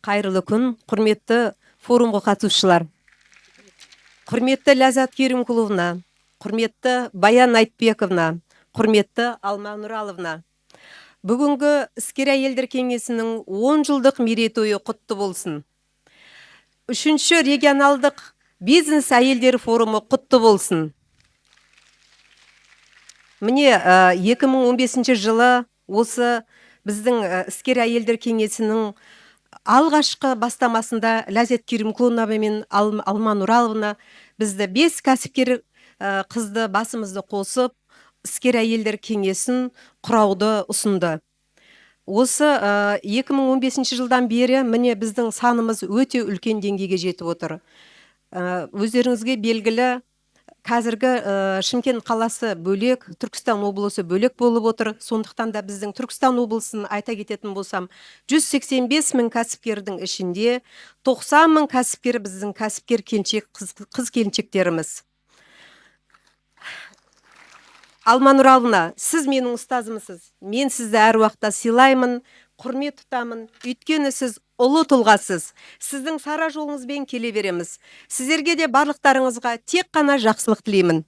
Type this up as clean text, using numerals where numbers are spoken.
Қайырлы күн, құрметті форумға қатысушылар. Құрметті Ләззат Керімқұловна, құрметті Баян Айтбековна, құрметті Алма Нұраловна. Бүгінгі іскер әйелдер кеңесінің 10 жылдық мерейтойы құтты болсын. 3-ші регионалдық бизнес әйелдер форумы құтты болсын. Міне 2015 жылы осы біздің іскер әйелдер кеңесінің алғашқы бастамасында Ләззат Керімқұловна мен Алма Нұраловна бізді 5 кәсіпкер қызды басымызды қосып, іскер әйелдер кеңесін құрауды ұсынды. Осы 2015 жылдан бері міне біздің санымыз өте үлкен деңгейге жетіп отыр. Өздеріңізге белгілі, қазіргі Шымкент қаласы бөлек, Түркістан облысы бөлек болып отыр. Сондықтан да біздің Түркістан облысын айта кететін болсам, 185 мың кәсіпкердің ішінде 90 мың кәсіпкер біздің кәсіпкер қыз келіншектеріміз. Алма Нұраловна, сіз менің ұстазымсыз. Мен сізді әр уақытта сыйлаймын, құрмет тұтамын. Өйткені сіз ұлы тұлғасыз. Сіздің сара жолыңызбен келе береміз. Сіздерге де барлықтарыңызға тек қана жақсылық тілеймін.